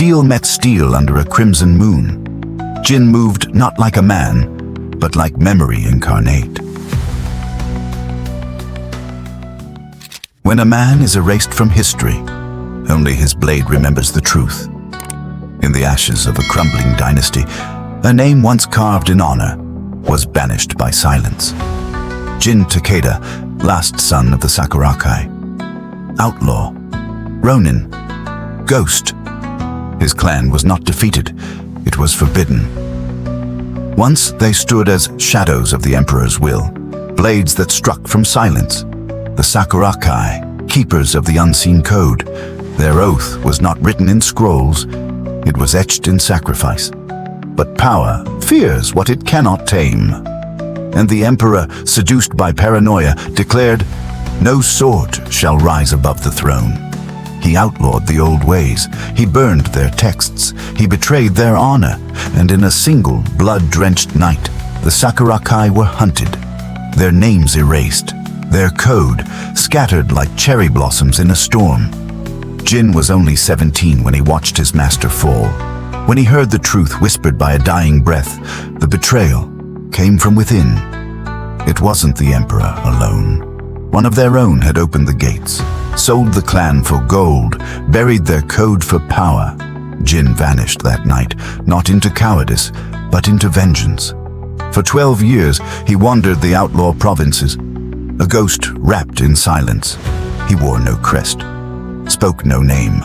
steel met steel under a crimson moon. Jin moved not like a man, but like memory incarnate. When a man is erased from history, only his blade remembers the truth. In the ashes of a crumbling dynasty, a name once carved in honor was banished by silence. Jin Takeda, last son of the Sakurakai. Outlaw, Ronin, ghost. His clan was not defeated, it was forbidden. Once they stood as shadows of the Emperor's will, blades that struck from silence. The Sakurakai, keepers of the unseen code. Their oath was not written in scrolls, it was etched in sacrifice. But power fears what it cannot tame. And the Emperor, seduced by paranoia, declared, "No sword shall rise above the throne." He outlawed the old ways, he burned their texts, he betrayed their honor, and in a single blood-drenched night, the Sakurakai were hunted, their names erased, their code scattered like cherry blossoms in a storm. Jin was only 17 when he watched his master fall. When he heard the truth whispered by a dying breath, the betrayal came from within. It wasn't the Emperor alone. One of their own had opened the gates, sold the clan for gold, buried their code for power. Jin vanished that night, not into cowardice, but into vengeance. For 12 years, he wandered the outlaw provinces, a ghost wrapped in silence. He wore no crest, spoke no name.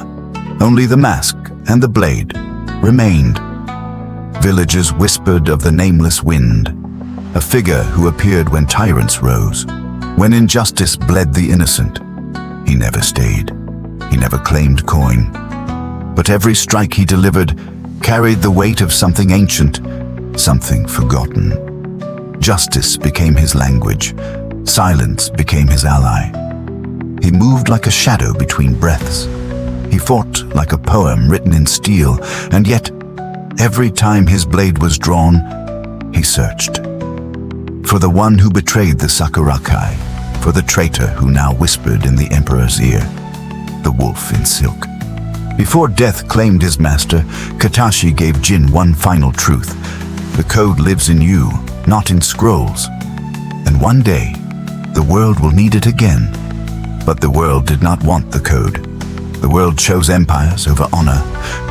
Only the mask and the blade remained. Villages whispered of the nameless wind, a figure who appeared when tyrants rose, when injustice bled the innocent. He never stayed, he never claimed coin. But every strike he delivered carried the weight of something ancient, something forgotten. Justice became his language, silence became his ally. He moved like a shadow between breaths. He fought like a poem written in steel, and yet, every time his blade was drawn, he searched. For the one who betrayed the Sakurakai, for the traitor who now whispered in the Emperor's ear, the wolf in silk. Before death claimed his master, Katashi gave Jin one final truth. The code lives in you, not in scrolls. And one day, the world will need it again. But the world did not want the code. The world chose empires over honor,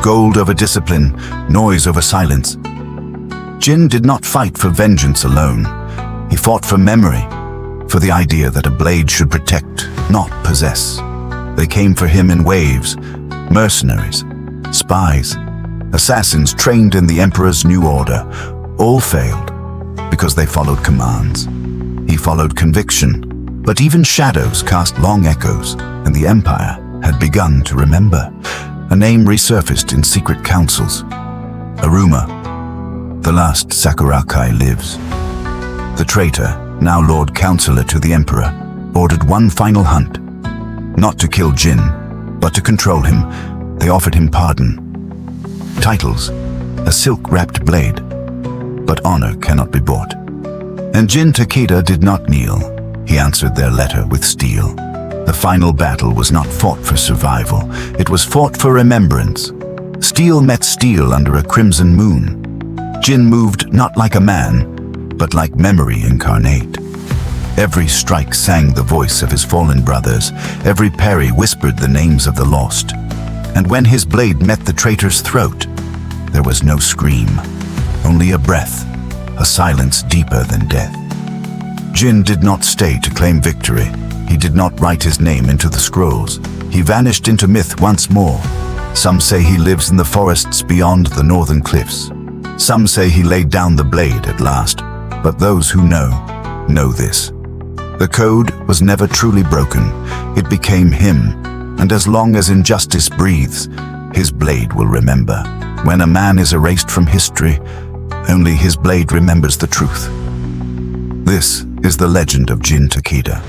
gold over discipline, noise over silence. Jin did not fight for vengeance alone. He fought for memory, for the idea that a blade should protect, not possess. They came for him in waves, mercenaries, spies, assassins trained in the Emperor's new order. All failed because they followed commands. He followed conviction, but even shadows cast long echoes, and the Empire had begun to remember. A name resurfaced in secret councils. A rumor. The last Sakurakai lives. The traitor, now Lord Counselor to the Emperor, ordered one final hunt. Not to kill Jin, but to control him. They offered him pardon. Titles, a silk-wrapped blade. But honor cannot be bought. And Jin Takeda did not kneel. He answered their letter with steel. The final battle was not fought for survival. It was fought for remembrance. Steel met steel under a crimson moon. Jin moved not like a man, but like memory incarnate. Every strike sang the voice of his fallen brothers. Every parry whispered the names of the lost. And when his blade met the traitor's throat, there was no scream, only a breath, a silence deeper than death. Jin did not stay to claim victory. He did not write his name into the scrolls. He vanished into myth once more. Some say he lives in the forests beyond the northern cliffs. Some say he laid down the blade at last. But those who know this. The code was never truly broken. It became him, and as long as injustice breathes, his blade will remember. When a man is erased from history, only his blade remembers the truth. This is the legend of Jin Takeda.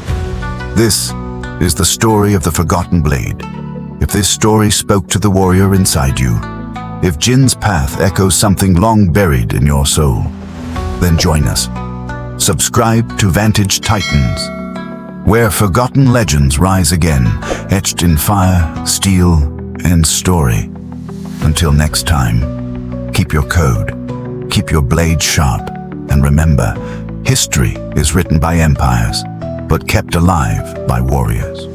This is the story of the forgotten blade. If this story spoke to the warrior inside you, if Jin's path echoes something long buried in your soul, then join us. Subscribe to Vantage Titans, where forgotten legends rise again, etched in fire, steel, and story. Until next time, keep your code, keep your blade sharp, and remember, history is written by empires, but kept alive by warriors.